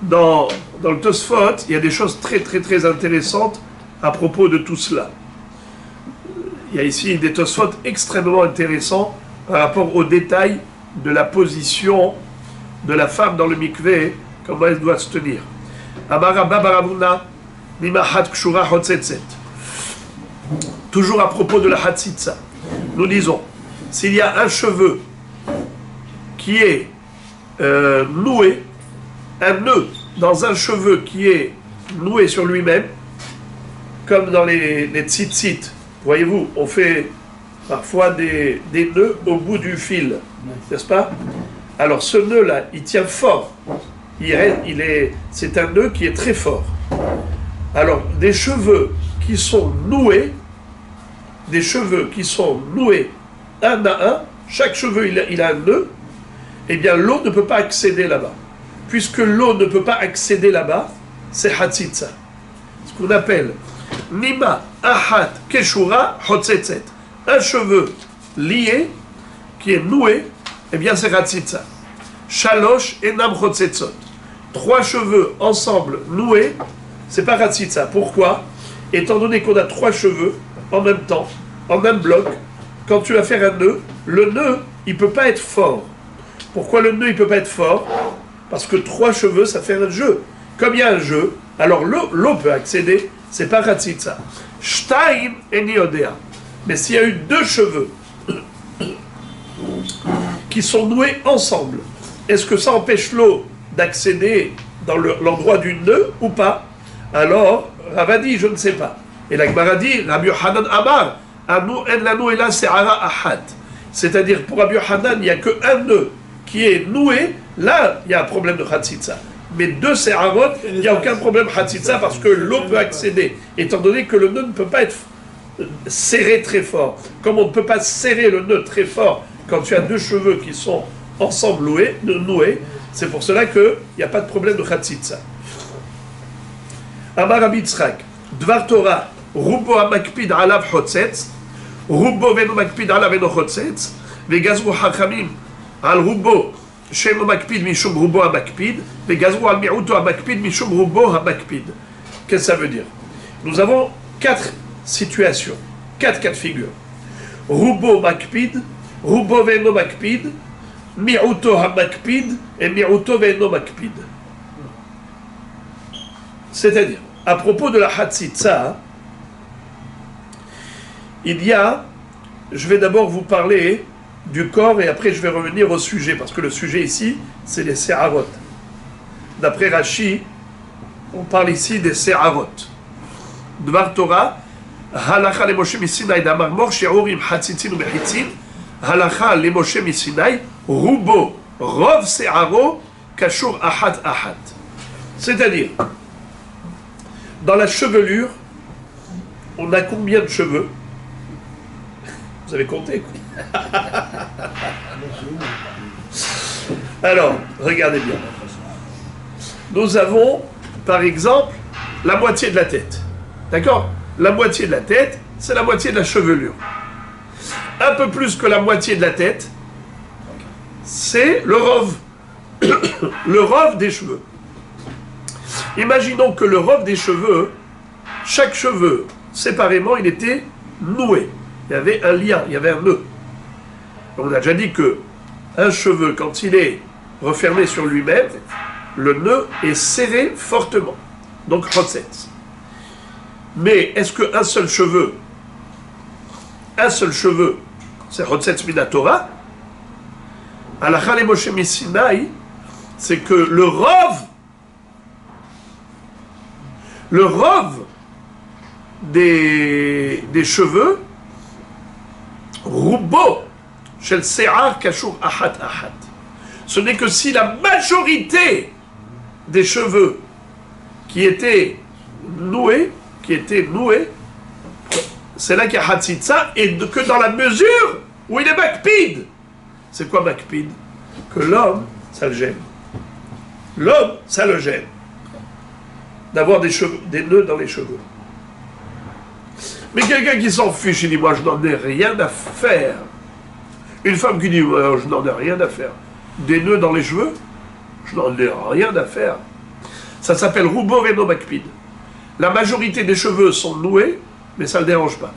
Dans le Tosfot, il y a des choses très très très intéressantes à propos de tout cela. Il y a ici des Tosfot extrêmement intéressants par rapport aux détails de la position de la femme dans le mikvé, comment elle doit se tenir. Toujours à propos de la hatzitza, nous disons, s'il y a un cheveu qui est noué, un nœud dans un cheveu qui est noué sur lui-même, comme dans les tzitzit, voyez-vous, on fait parfois des nœuds au bout du fil, n'est-ce pas? Alors ce nœud-là, il tient fort, c'est un nœud qui est très fort. Alors des cheveux qui sont noués un à un, chaque cheveu il a un nœud, eh bien l'eau ne peut pas accéder là-bas. Puisque l'eau ne peut pas accéder là-bas, c'est hatzitza. Ce qu'on appelle nima ahat keshura hotzetzet. Un cheveu lié, qui est noué, eh bien c'est hatzitza. Shalosh enam hotzetzot. 3 cheveux ensemble noués, c'est pas hatzitza. Pourquoi? Étant donné qu'on a 3 cheveux en même temps, en un bloc, quand tu vas faire un nœud, le nœud, il ne peut pas être fort. Pourquoi le nœud, il ne peut pas être fort? Parce que 3 cheveux, ça fait un jeu. Comme il y a un jeu, alors l'eau peut accéder, c'est pas hatzitza. Shtaim eniodea. Mais s'il y a eu 2 cheveux qui sont noués ensemble, est-ce que ça empêche l'eau d'accéder dans l'endroit du nœud ou pas? Alors, Rava dit, je ne sais pas. Et la Gemara dit, Rabbi Yochanan Amar, Anu en lanu ela se'ara ahad. C'est-à-dire, pour Rabbi Yochanan, il n'y a qu'un nœud qui est noué, là, il y a un problème de hatzitza. Mais 2 se'arot, il n'y a aucun problème de hatzitza parce que l'eau peut accéder, étant donné que le nœud ne peut pas être serré très fort. Comme on ne peut pas serrer le nœud très fort quand tu as 2 cheveux qui sont ensemble noués, c'est pour cela qu'il n'y a pas de problème de hatzitza. Amar Rabbi Yitzchak, Dvar Torah, Rubo ha-makpid alav chotzetz, Rubo veno makpid alav veno chotzetz, vegazru hachamim al Rubo sheno makpid mishum Rubo ha-makpid, vegazru al mi'uto ha-makpid mishum Rubo ha-makpid. Qu'est-ce que ça veut dire? Nous avons 4 situations, 4 cas de figure. Rubo makpid, Rubo veno makpid, mi'uto ha-makpid et mi'uto veno makpid. C'est-à-dire, à propos de la hatzitza, il y a, je vais d'abord vous parler du corps et après je vais revenir au sujet, parce que le sujet ici, c'est les se'arot. D'après Rashi, on parle ici des se'arot. Dvar Torah, halacha le Moshe misinai damar mor she'orim hatzitzin ou mechitzin, halacha le Moshe misinai, rubo, rov se'aro, kashur ahat ahat. C'est-à-dire, dans la chevelure, on a combien de cheveux? Vous avez compté quoi? Alors, regardez bien. Nous avons, par exemple, la moitié de la tête. D'accord? La moitié de la tête, c'est la moitié de la chevelure. Un peu plus que la moitié de la tête, c'est le rove. Le rove des cheveux. Imaginons que le rove des cheveux, chaque cheveu, séparément, il était noué. Il y avait un lien, il y avait un nœud. On a déjà dit que un cheveu, quand il est refermé sur lui-même, le nœud est serré fortement. Donc, chotzetz. Mais est-ce qu'un seul cheveu, c'est chotzetz minatora? Halakha le Moshe Misinaï, c'est que le rove des cheveux, roubo, shel se'ar kashur achat achat. Ce n'est que si la majorité des cheveux qui étaient noués, c'est là qu'il y a hatzitza, et que dans la mesure où il est makpid. C'est quoi makpid? Que l'homme, ça le gêne. L'homme, ça le gêne. D'avoir des nœuds dans les cheveux. Mais quelqu'un qui s'en fiche, il dit, moi je n'en ai rien à faire. Une femme qui dit, je n'en ai rien à faire. Des nœuds dans les cheveux, je n'en ai rien à faire. Ça s'appelle roubo veno makpid. La majorité des cheveux sont noués, mais ça ne le dérange pas.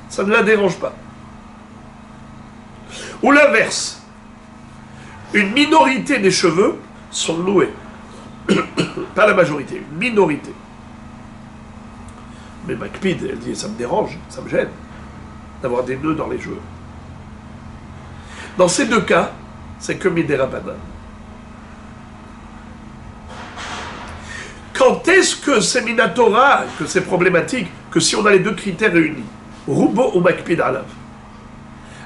Ça ne la dérange pas. Ou l'inverse. Une minorité des cheveux sont noués. Pas la majorité, une minorité. Mais makpid, elle dit, ça me dérange, ça me gêne d'avoir des nœuds dans les cheveux. Dans ces deux cas, c'est que midera banan. Quand est-ce que c'est minatora, que c'est problématique, que si on a les deux critères réunis, roubo ou makpid alav,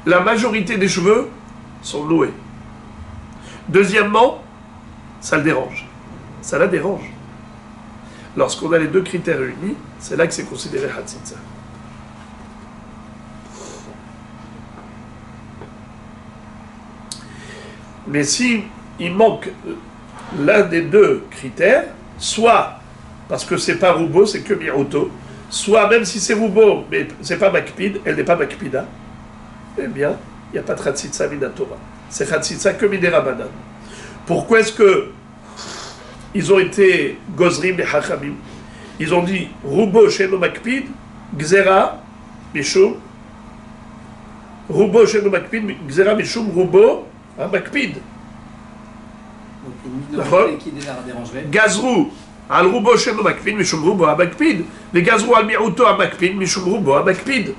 la majorité des cheveux sont noués. Deuxièmement, ça le dérange. Ça la dérange. Lorsqu'on a les deux critères réunis, c'est là que c'est considéré hatzitza. Mais si il manque l'un des deux critères, soit parce que c'est pas roubo, c'est que miroto, soit même si c'est roubo, mais c'est pas makpid, elle n'est pas makpida, eh bien, il n'y a pas de hatzitza minatora. C'est hatzitza que midera banan. Pourquoi est-ce que ils ont été gozrim et hachamim? Ils ont dit roubo sheno makpid, gzera mishum, roubo sheno makpid, gzera mishum roubo makpid. Gazrou al roubo sheno makpid, mishum roubo makpid. Les gazrou al mi'uto makpid, mishum roubo makpid.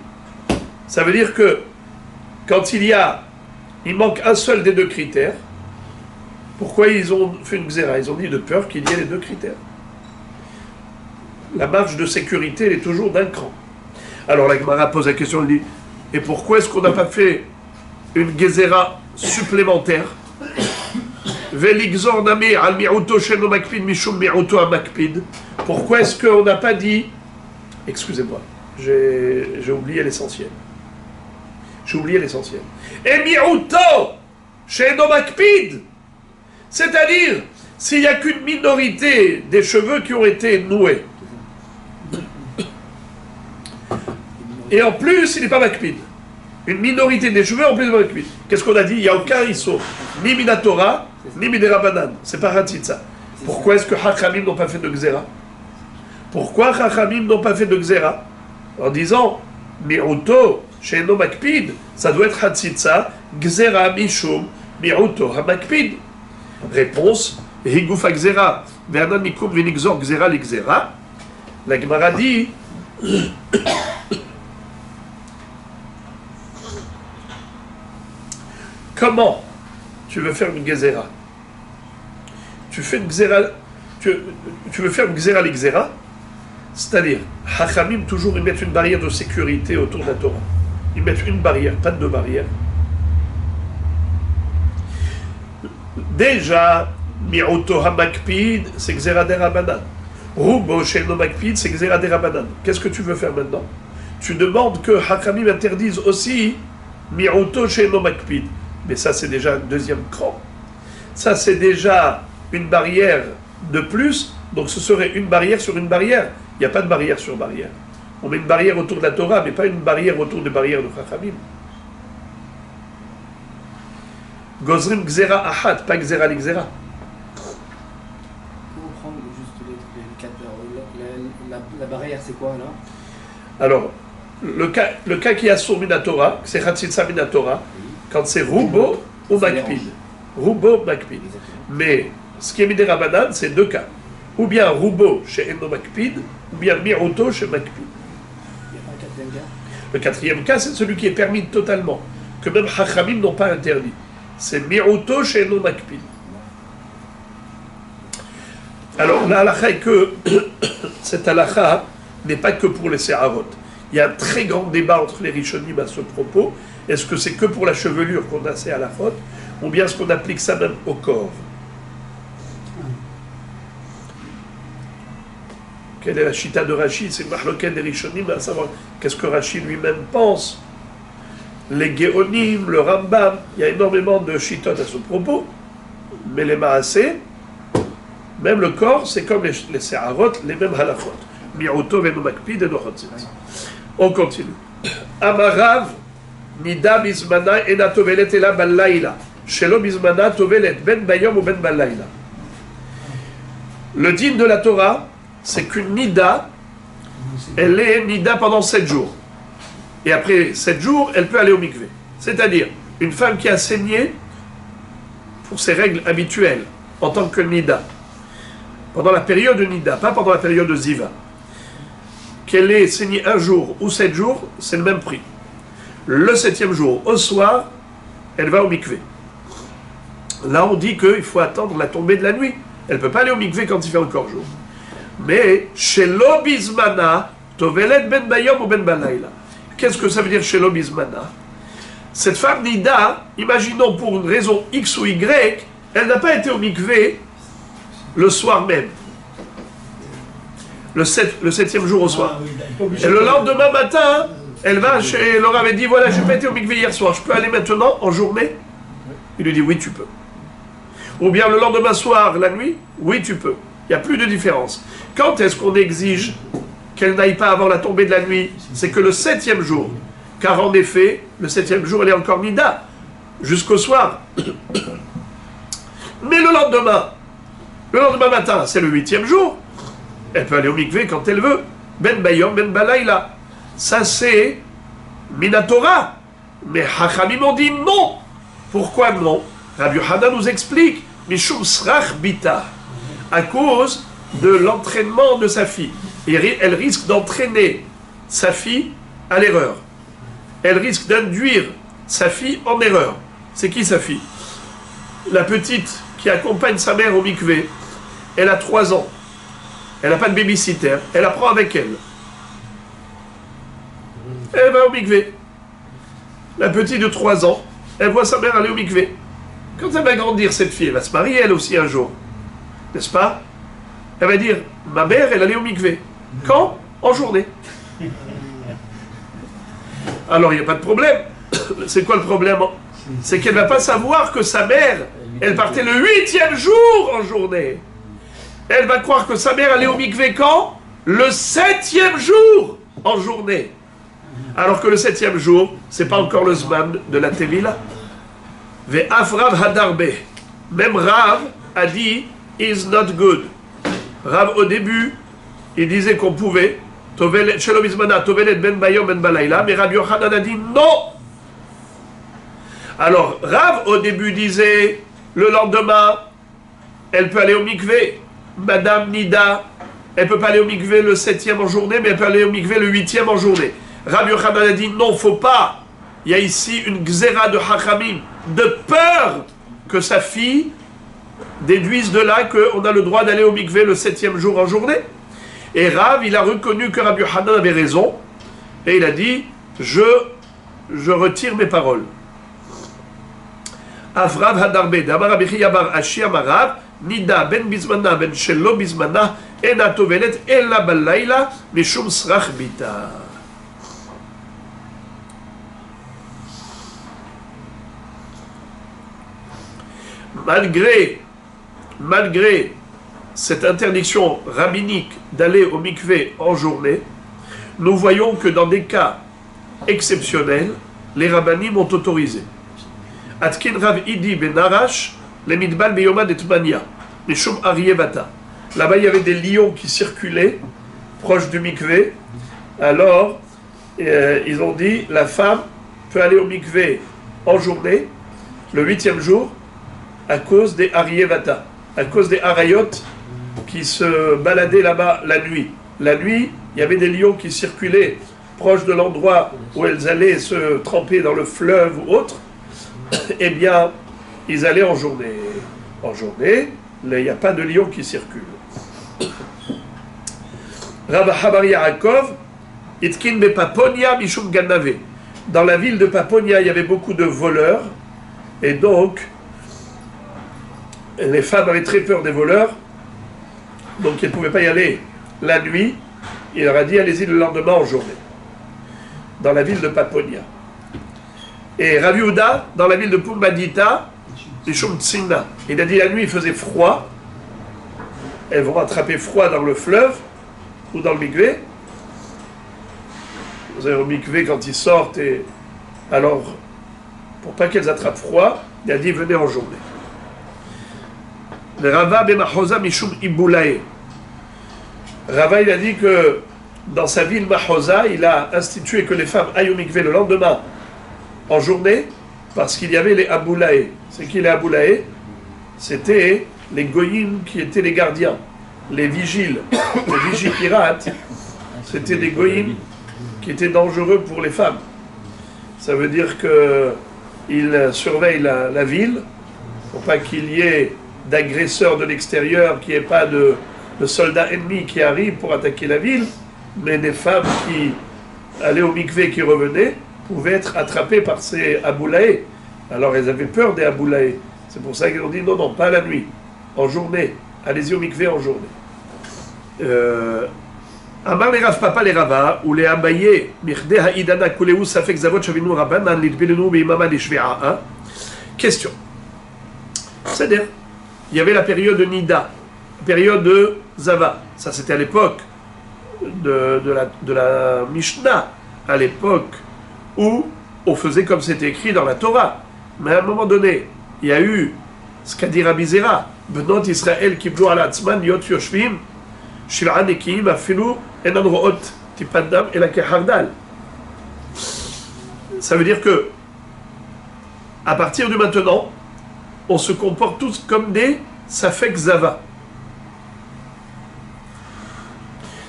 Ça veut dire que quand il manque un seul des deux critères. Pourquoi ils ont fait une xéra? Ils ont dit de peur qu'il y ait les deux critères. La marge de sécurité, elle est toujours d'un cran. Alors la Gemara pose la question, elle dit, et pourquoi est-ce qu'on n'a pas fait une xéra supplémentaire? Pourquoi est-ce qu'on n'a pas dit, excusez-moi, j'ai oublié l'essentiel. Et mi'uto sheno makpid. C'est-à-dire, s'il n'y a qu'une minorité des cheveux qui ont été noués, et en plus, il n'est pas makpid. Une minorité des cheveux, en plus, il n'est pas makpid. Qu'est-ce qu'on a dit? Il n'y a aucun iso, ni minatora, ni midera banan. C'est pas hatzitza. Pourquoi est-ce que hachamim n'ont pas fait de xéra? Pourquoi hachamim n'ont pas fait de xéra? En disant, mi'uto, she'eno makpid, ça doit être hatzitza, xéra mishum, mi'uto ha-makpid. Réponse, Higoufa Gzera, Vernan Mikoum Vinixor Gzera l'Gzera. La Gemara dit comment tu veux faire une Gzera? Tu fais une Gzera, tu veux faire une Gzera l'Gzera, c'est-à-dire, Hachamim toujours ils mettent une barrière de sécurité autour de la Torah. Ils mettent une barrière, pas deux barrières. Déjà, mi'uto ha-makpid, c'est gzera derabanan. Roubo sheno makpid, c'est gzera derabanan. Qu'est-ce que tu veux faire maintenant? Tu demandes que hachamim interdise aussi mi'uto sheno makpid. Mais ça, c'est déjà un deuxième cran. Ça, c'est déjà une barrière de plus, donc ce serait une barrière sur une barrière. Il n'y a pas de barrière sur barrière. On met une barrière autour de la Torah, mais pas une barrière autour des barrières de Chachamim. Gozrim Gzera Ahad, pas Gzera l'Gzera. Pour prendre juste les quatre, la barrière, c'est quoi alors? Alors, le cas qui a sur Minatora, c'est Hatzitza Minatora, quand c'est Rubo ou Makpid. Rubo, Makpid. Mais ce qui est Midé Rabanan, c'est deux cas. Ou bien Rubo chez Eno Makpid, ou bien Miroto chez Makpid. Il n'y a pas un quatrième cas? Le quatrième cas, c'est celui qui est permis totalement, que même Chachamim n'ont pas interdit. C'est Miroto chez Eno Makpid. Alors, la halakha est que cette halakha n'est pas que pour les Seharot. Il y a un très grand débat entre les Rishonim à ce propos. Est-ce que c'est que pour la chevelure qu'on a ces halachot, ou bien est-ce qu'on applique ça même au corps? Quelle est la chita de Rashi? C'est Mahloken des Rishonim, à savoir qu'est-ce que Rashi lui-même pense. Les Géonim, le Rambam, il y a énormément de chitot à ce propos. Mais les Maasé, même le corps, c'est comme les Seharot, les mêmes halachot. Miroto, Venu Makpid et Nochotzit. On continue. Amarav, Nida Bizmana, Ena Tovelet Ela Balayla. Shelo Bizmana, Tovelet, Ben Bayom ou Ben Balayla. Le din de la Torah, c'est qu'une Nida, elle est Nida pendant 7 jours. Et après 7 jours, elle peut aller au mikvé. C'est-à-dire, une femme qui a saigné pour ses règles habituelles, en tant que Nida, pendant la période de Nida, pas pendant la période de Ziva, qu'elle ait saigné 1 jour ou 7 jours, c'est le même prix. Le 7e jour, au soir, elle va au mikvé. Là, on dit qu'il faut attendre la tombée de la nuit. Elle ne peut pas aller au mikvé quand il fait encore jour. Mais, chez l'obizmana, tovelet ben bayom ou ben balayla. Qu'est-ce que ça veut dire chez l'obizmana? Cette femme Nida, imaginons pour une raison X ou Y, elle n'a pas été au mikvé le soir même. Le 7e jour au soir. Et le lendemain matin, elle va chez Laura avait dit voilà, je n'ai pas été au mikvé hier soir, je peux aller maintenant en journée? Il lui dit oui, tu peux. Ou bien le lendemain soir, la nuit, oui, tu peux. Il n'y a plus de différence. Quand est-ce qu'on exige qu'elle n'aille pas avant la tombée de la nuit? C'est que le 7e jour. Car en effet, le 7e jour, elle est encore Nida, jusqu'au soir. Mais le lendemain matin, c'est le 8e jour. Elle peut aller au mikvé quand elle veut. Ben Bayom, Ben Balayla. Ça, c'est Minatora. Mais Hachamim ont dit non. Pourquoi non? Rabbi Yochanan nous explique Mishum Srach Bita. À cause de l'entraînement de sa fille. Et elle risque d'entraîner sa fille à l'erreur. Elle risque d'induire sa fille en erreur. C'est qui sa fille? La petite qui accompagne sa mère au mikvé. Elle a 3 ans. Elle n'a pas de babysitter. Elle apprend avec elle. Elle va au mikvé. La petite de 3 ans, elle voit sa mère aller au mikvé. Quand elle va grandir, cette fille, elle va se marier elle aussi un jour. N'est-ce pas? Elle va dire, ma mère, elle allait au mikvé. Quand? En journée. Alors, il n'y a pas de problème. C'est quoi le problème? C'est qu'elle ne va pas savoir que sa mère, elle partait le 8e jour en journée. Elle va croire que sa mère allait au mikvé quand? Le 7e jour en journée. Alors que le 7e jour, c'est pas encore le zman de la Tevila. Ve'af Rav hadarbe. Même Rav a dit, is not good. Rav, au début, il disait qu'on pouvait, Shelo Bizmana, Tovelet ben Bayom ben Balayla, mais Rabbi Yochanan a dit non. Alors, Rav, au début, disait, le lendemain, elle peut aller au mikvé. Madame Nida, elle ne peut pas aller au mikvé le 7e en journée, mais elle peut aller au mikvé le 8e en journée. Rabbi Yochanan a dit non, faut pas. Il y a ici une gzera de Hachamim, de peur que sa fille déduise de là qu'on a le droit d'aller au mikvé le 7e jour en journée. Et Rav, il a reconnu que Rabbi Yochanan avait raison, et il a dit, je retire mes paroles. Avrav hadarbe, d'amar Rabbi Chiyabar Ashi amarav, Nida ben bizmana ben shelo bizmana, ena tovelet ella balayla, mishum srach bita. malgré cette interdiction rabbinique d'aller au mikvé en journée, nous voyons que dans des cas exceptionnels, les rabbinim ont autorisé. Atkin Rav Idi ben Arash, les midbal beyomad et tmania, les shum arievata. Là-bas, il y avait des lions qui circulaient proche du mikvé. Alors, ils ont dit, la femme peut aller au mikvé en journée, le 8e jour, à cause des arievata, à cause des arayot qui se baladaient là-bas la nuit. La nuit, il y avait des lions qui circulaient proche de l'endroit où elles allaient se tremper dans le fleuve ou autre. Eh bien, ils allaient en journée. En journée, il n'y a pas de lions qui circulent. Rav Habar Yaakov, Itkin be Paponia Mishum Ganave. Dans la ville de Paponia, il y avait beaucoup de voleurs, et donc les femmes avaient très peur des voleurs, donc elles ne pouvaient pas y aller la nuit. Il leur a dit allez-y le lendemain en journée, dans la ville de Paponia. Et Rav Yehuda, dans la ville de Pumbadita, Mishum Tsina, il a dit la nuit il faisait froid, elles vont attraper froid dans le fleuve ou dans le mikvé. Vous avez au mikvé quand ils sortent, et alors pour pas qu'elles attrapent froid, il a dit venez en journée. Le Rava b'Mahosa mishum ibulae. Rava il a dit que dans sa ville Mahosa, il a institué que les femmes aillent au mikvé le lendemain en journée parce qu'il y avait les aboulae. C'est qui les aboulae? C'était les goyim qui étaient les gardiens, les vigiles pirates. C'était des goyim qui étaient dangereux pour les femmes. Ça veut dire qu'ils surveillent la ville pour pas qu'il y ait d'agresseurs de l'extérieur, qu'il n'y ait pas de soldats ennemis qui arrivent pour attaquer la ville, mais des femmes qui allaient au mikvé qui revenaient pouvaient être attrapées par ces aboulae. Alors elles avaient peur des aboulae. C'est pour ça qu'ils ont dit non, non, pas la nuit, en journée. Allez-y au mikvé en journée. Amar les Rav Papa les Rava, ou les Abaye, Mirde Haïdana Kuleu Safek Zavot Shavinu Rabbanan Lidbilenu Beimama Lishve'a. Question. C'est-à-dire, il y avait la période de Nida, la période de Zava. Ça, c'était à l'époque de la Mishnah, à l'époque où on faisait comme c'était écrit dans la Torah. Mais à un moment donné, il y a eu ce qu'a dit Rabbi Zera, Benot Israël Kiblu ala Atzman Yot Yoshvim, Shiv'a Nekim Afilu Enan Ro'ot Tipadam et la Kehardal. Ça veut dire que, à partir de maintenant, on se comporte tous comme des Safek Zava.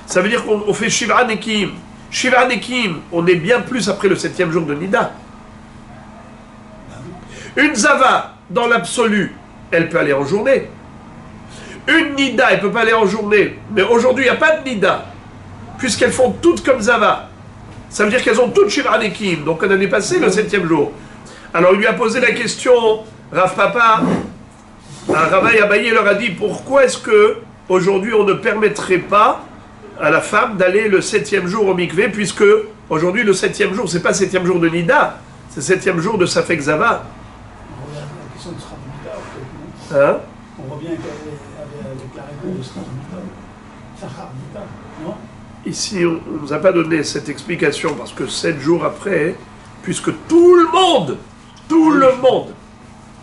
Ça veut dire qu'on fait Shiv'a Nekim. Shiv'a Nekim, on est bien plus après le 7e jour de Nida. Une Zava, dans l'absolu, elle peut aller en journée. Une Nida, elle ne peut pas aller en journée. Mais aujourd'hui, il n'y a pas de Nida, puisqu'elles font toutes comme Zava. Ça veut dire qu'elles ont toutes Shiv'a Nekim. Donc on a dépassé le 7e jour. Alors il lui a posé la question, Rav Papa, Rava Abaye leur a dit, pourquoi est-ce que aujourd'hui on ne permettrait pas à la femme d'aller le 7e jour au mikvé, puisque aujourd'hui le 7e jour, c'est pas 7e jour de Nida, c'est 7e jour de Safek Zava. On revient à la question de Srabita, Hein? on revient avec la réponse de Srabita, non? Ici, on ne nous a pas donné cette explication, parce que 7 jours après, puisque tout le monde,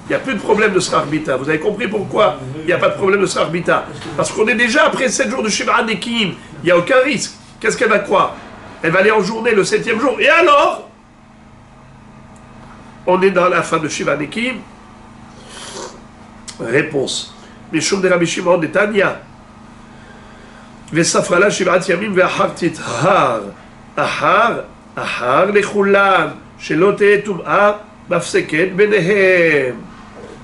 il n'y a plus de problème de Srarbita. Vous avez compris pourquoi il n'y a pas de problème de Srarbita? Parce qu'on est déjà après 7 jours de Shiv'a Nekim. Il n'y a aucun risque. Qu'est-ce qu'elle va croire? Elle va aller en journée le 7e jour. Et alors, on est dans la fin de Shiv'a Nekim. Réponse. Mishum de Rabbi Shimon de Tanya. Vesafrala Shiv'at Yamim ve'achar tithar. Ahar lechulan. Shelo te'eh tum'a mafseket benehem.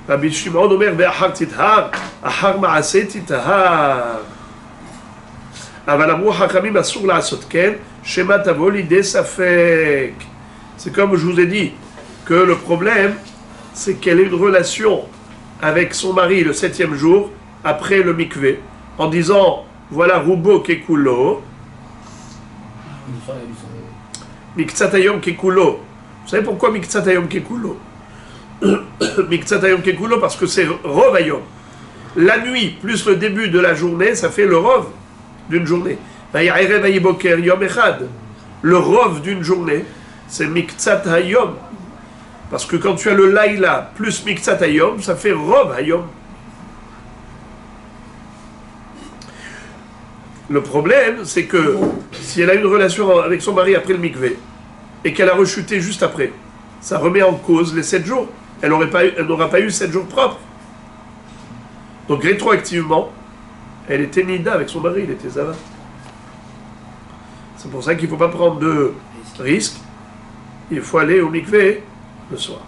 Rabbi Shimon omer ve'achar tithar. Ahar ma'aseh tithar. C'est comme je vous ai dit que le problème c'est qu'elle ait une relation avec son mari le 7e jour après le mikvé en disant voilà Rubo Kekulo Miktsatayom Kekulo. Vous savez pourquoi Miktsatayom Kekulo? Miktsat Hayom Kekulo, parce que c'est Rov Hayom. La nuit plus le début de la journée, ça fait le Rov d'une journée. Le Rov d'une journée, c'est Miktsat Hayom. Parce que quand tu as le Laïla plus Miktsat Hayom, ça fait Rov Hayom. Le problème, c'est que si elle a une relation avec son mari après le mikvé, et qu'elle a rechuté juste après, ça remet en cause les 7 jours. Elle n'aura pas eu 7 jours propres. Donc rétroactivement, elle était nida avec son mari, il était zava. C'est pour ça qu'il ne faut pas prendre de risques. Il faut aller au mikvé le soir.